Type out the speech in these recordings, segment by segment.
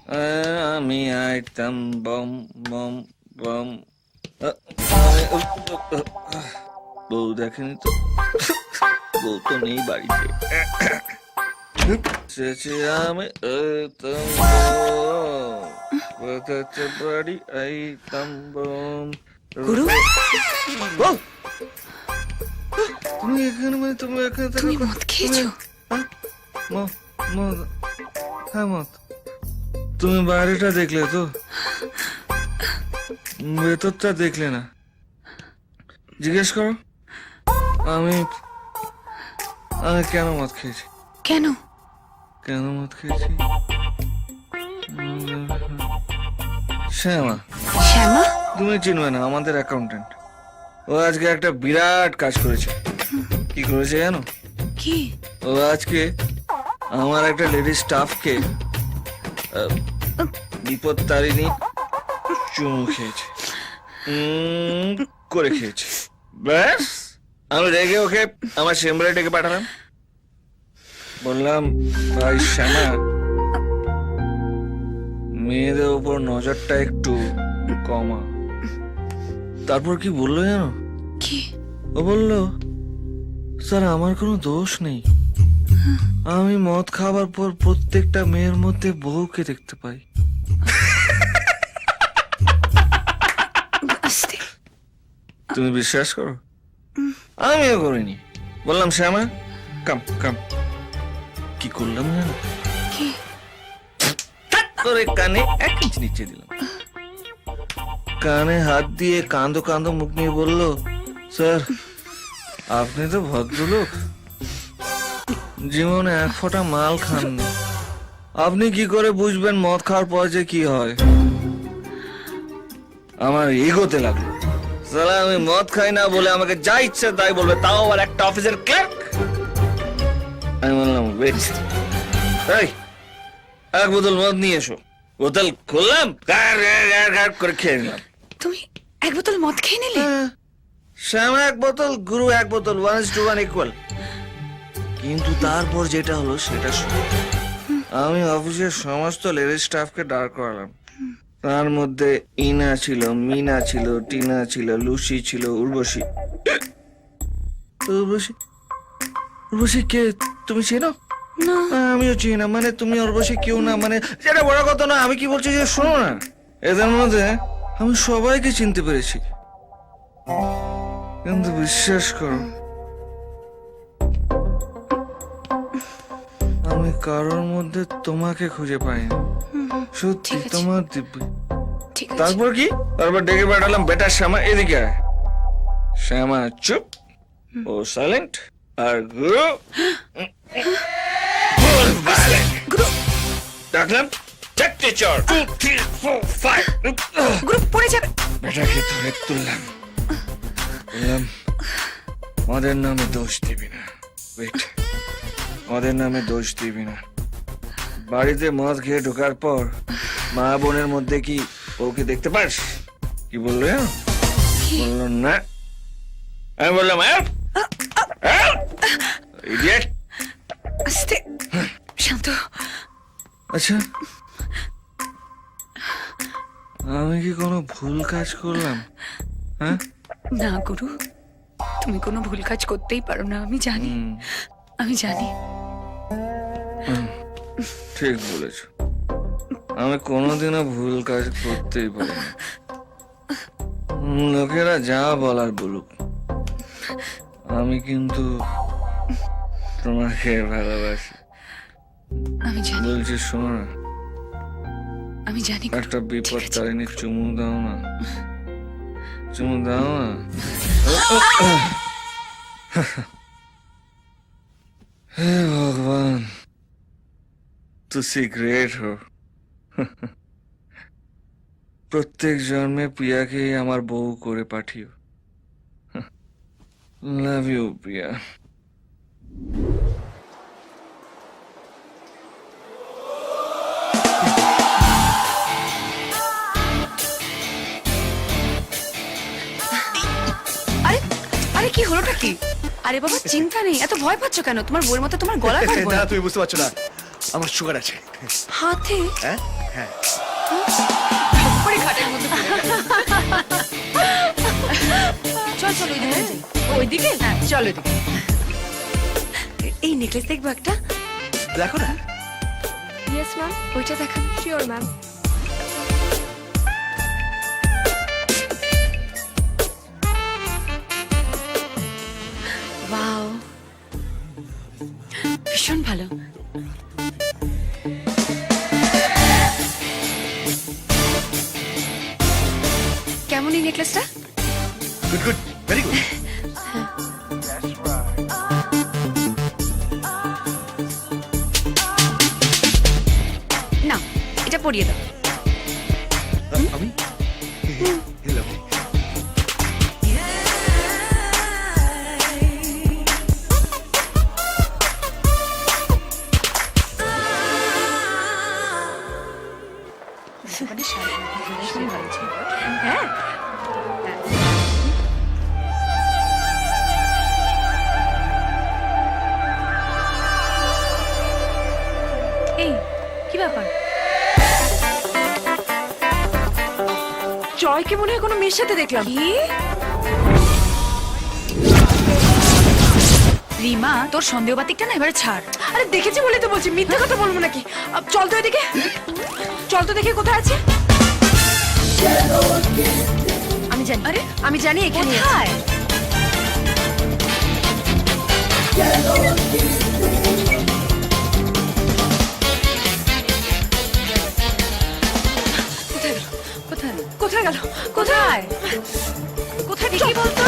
আমি আইতাম bomb bomb bomb. বউ দেখেনি তো, বউ তো নেই বাড়িতে। চেঁচে আমি আইতাম বাড়ি আইতাম বম। গুরু, বউ, তুমি এখানে মানে তুমি এখানে তুমি মদ খেয়েছো? মদ, হ্যাঁ মদ। তুমি বাইরেটা দেখলে তো, ভেতরটা দেখলে না। জিজ্ঞেস করো আমি আমি কেন মদ খেয়েছি। কেন? কেন মদ খেয়েছি? শ্যামা, শ্যামা? তুমি চিনবে না, আমাদের অ্যাকাউন্টেন্ট। ও আজকে একটা বিরাট কাজ করেছে। কি করেছে জানো? কি? ও আজকে আমার একটা লেডি স্টাফকে বিপদ তারিণী চুমু খেয়েছে, করে খেয়েছে। ব্যাস, আমি রেগে ওকে আমার চেম্বারে ডেকে পাঠালাম। বললাম, ভাই শ্যামা, মেয়েদের উপর নজরটা একটু কমা। তারপর কি বললো জানো? কি? ও বললো, স্যার আমার কোনো দোষ নেই, আমি মদ খাবার পর প্রত্যেকটা মেয়ের মধ্যে বউকে দেখতে পাই। আস্তে। তুমি বিশ্বাস করো? আমিও করিনি। বললাম, শ্যামা কাম কাম। কি করলাম জানো? কি? তোর কানে 1 ইঞ্চ নিচে দিলাম। কানে হাত দিয়ে কাঁদো কাঁদো মুখ নিয়ে বললো, স্যার আপনি তো ভদ্রলোক, জীবনে 1 ফোঁটা মাল খাননি, আপনি কি করে বুঝবেন মদ খাওয়ার পর যে কি হয়? আমার এগোতে লাগলো। সালা আমি মদ খাই না বলে আমাকে যা ইচ্ছে তাই বলবে, তাও আবার একটা অফিসের ক্লার্ক। আমি বললাম, ওয়েট, এই 1 বোতল মদ নিয়ে এসো। বোতল খুললাম, করে খেয়ে নিলাম। তুমি 1 বোতল মদ খেয়ে নিলে? শ্যামা 1 বোতল, গুরু 1 বোতল, 1:1 ইকুয়াল। কিন্তু তারপর যেটা হলো সেটা শোনো। আমি অফিসের সমস্ত লেডিস স্টাফকে দাঁড় করালাম। তার মধ্যে ইনা ছিল, মিনা ছিল, টিনা ছিল, লুসি ছিল, উর্বশী। উর্বশী? উর্বশী কে? তুমি চেনো? না। আমিও চিনি না। মানে তুমি উর্বশী কেউ না, মানে যেটা বড় কথা না। আমি কি বলছি যে শোনো না, এদের মধ্যে আমি সবাইকে চিনতে পেরেছি, কিন্তু বিশ্বাস করো আমি কারোর মধ্যে তোমাকে খুঁজে পাইনি। সত্যি ঠিক আছে। তোমার দিব্যি। ঠিক আছে। তারপর কি? তারপর ডেকে পাঠালাম, বেটা শ্যামা এদিকে আয়। শ্যামা চুপ, ও সাইলেন্ট, আর গুরু গুরু, ডাকলাম, চারটে চর, 2, 3, 4, 5। গুরু পড়ে যাবে। বেটাকে ধরে তুললাম, বললাম, আমাদের নামে দোষ দিবি না। ওয়েট, আমাদের নামে দোষ দিবি না। বাড়িতে মদ খেয়ে ঢোকার পর মা বোনের মধ্যে কি ওকে দেখতে পাস? কি বললো জানো? বললো না। আমি বললাম, ইডিয়েট। আস্তে, শান্ত। আচ্ছা, আমি কি কোনো ভুল কাজ করলাম? হ্যাঁ? না গুরু, তুমি কোনো ভুল কাজ করতেই পারো না, আমি জানি। আমি জানি। ঠিক বলেছ, আমি কোনোদিনও ভুল কাজ করতেই পারি না। লোকেরা যা বলার বলুক, আমি কিন্তু তোমাকে ভালোবাসি। আমি জানি। বলছি শোনো না, আমি জানি গুরু। একটা বিপদ ঠিক আছে। তারিণী চুমু দাও না, চুমু দাও না। হে ভগবান, তুই গ্রেট হো। প্রত্যেক জন্মে প্রিয়াকেই আমার বউ করে পাঠিও। লাভ ইউ প্রিয়া। আরে আরে কি হলোটা কি? আরে বাবা চিন্তা নেই, এত ভয় পাচ্ছ কেন? তোমার বউয়ের মতো তোমার গলা কাটবো না না। তুমি বুঝতে পারছো না, আমার সুগার আছে। হাতে? হ্যাঁ হ্যাঁ করে খাটের মধ্যে পড়ে গেল। চল চল ওইদিকে যাই। ওইদিকে হ্যাঁ চল ওইদিকে। এই নেকলেস দেখবো একটা। দেখো না। ইয়েস ম্যাম, ওইটা দেখান। Sure ma'am. ওয়াও, ভীষণ ভালো। কেমন এই নেকলেসটা? Good good, very good. না, এটা পরিয়ে দাও। আমি হ্যালো। হ্যাঁ এই কি ব্যাপার? জয়কে মনে হয় কোনো মেয়ের সাথে দেখলাম। কি? রিমা, তোর সন্দেহবাতিকটা না এবারে ছাড়। আরে দেখেছি বলে তো বলছি, মিথ্যা কথা বলবো নাকি? চল তো এদিকে, চল তো দেখি কোথায় আছে। আমি জানি, আরে আমি জানি এখানে আছে। কোথায়? কোথায় গেল? কোথায় গেল? কোথায়? কোথায় দেখি বলতো?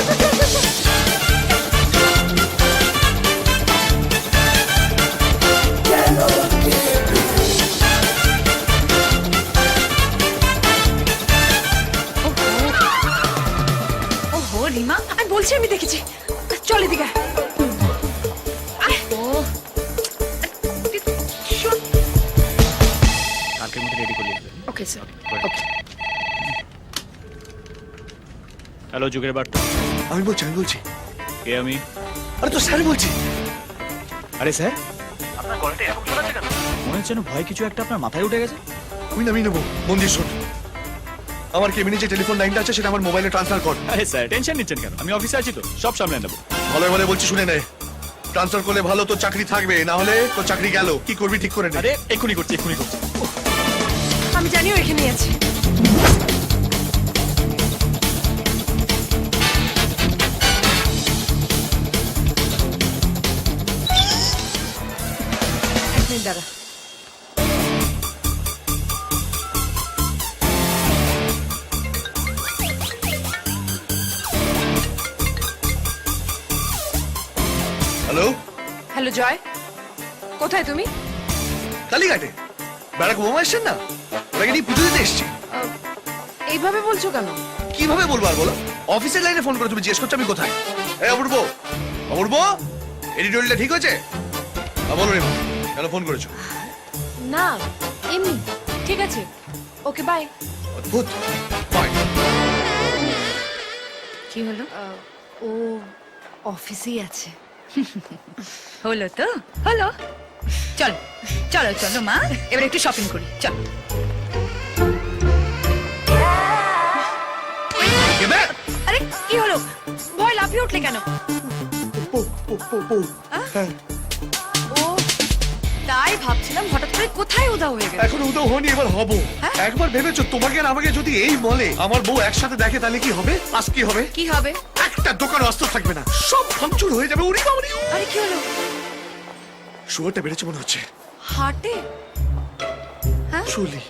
ওহো রিমা, আমি বলছি আমি দেখেছি। চল এদিকে। ও কালকের মধ্যে রেডি করে দিবে। Okay sir. হ্যালো যুগের বার্তা। আমি বলছি। কে আমি? আরে তো স্যার বলছি। আরে স্যার, মনে হচ্ছে যেন ভয় কিছু একটা আপনার মাথায় উঠে গেছে। আমি নেবো, মন্দির শোন। আমার কেবিনে যে টেলিফোন লাইনটা আছে সেটা আমার মোবাইলে ট্রান্সফার কর। আরে স্যার টেনশন নিচ্ছেন কেন? আমি অফিসে আছি তো, সব সামলে নেবো। ভালো ভালো বলছি, শুনে নে। ট্রান্সফার করলে ভালো, তো চাকরি থাকবে, না হলে তো চাকরি গেল। কি করবি ঠিক করে নে। আরে এক্ষুনি করছি। আমি জানিও এখানেই আছে। এক মিনিট দাঁড়া। হ্যালো, হ্যালো জয়, কোথায় তুমি? কালীঘাটে ব্যারাক ওবামা এসছেন না, ওনাকে নিয়ে পুজো দিতে এসছি। এইভাবে বলছো কেন? কিভাবে বলবো আর বলো? অফিসের লাইনে ফোন করে তুমি জিজ্ঞেস করছো আমি কোথায়। এই অপূর্ব, এডিটোরিয়ালটা ঠিক হয়েছে? বলো রে, কেন ফোন করেছো? না এমনি, ঠিক আছে। Okay bye. অদ্ভুত। বাই। কি হলো? ও অফিসেই আছে। হলো তো হলো। চল চলো চলো মা, এবার একটু শপিং করি। চল। কেবে? আরে কি হলো? ভয় লাফিয়ে উঠলে কেন? ও তাই ভাবছিলাম হঠাৎ করে কোথায় উধাও হয়ে গেল। এখন উদয় হনি, এবার হবো। হ্যাঁ? একবার ভেবেছো তোমাকে আর আমাকে যদি এই মলে আমার বউ একসাথে দেখে তাহলে কি হবে? আজ কি হবে? কি হবে? একটা দোকান অস্ত্র থাকবে না, সব ভাঙচুর হয়ে যাবে। উড়ি বাবরি, আরে কি হলো? শুয়োরটা বেড়েছে মনে হচ্ছে। হাটে? চলি।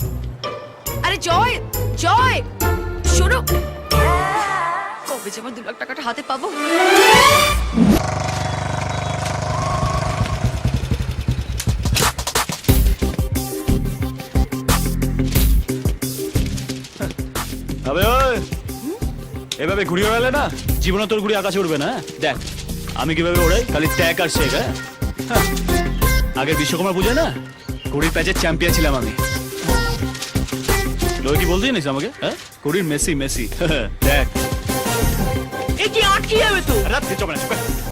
আরে জয় জয় শোনো, কবে যে আমার 2 লাখ টাকাটা হাতে পাবো। আবে ওই, এভাবে ঘুরিয়ে বেড়ালে না জীবনে তোর ঘুড়ি আকাশে উঠবে না। দেখ আমি কিভাবে ওড়াই, খালি ট্যাক আর শেখ। হ্যাঁ, আগের বিশ্বকর্মা পুজোয় না ঘুড়ির প্যাচের চ্যাম্পিয়ন ছিলাম আমি। লোক কি বলতে জানিস আমাকে? হ্যাঁ, ঘুড়ির মেসি। দেখ এ কি আটকে যাবে তো। রাত চবে না।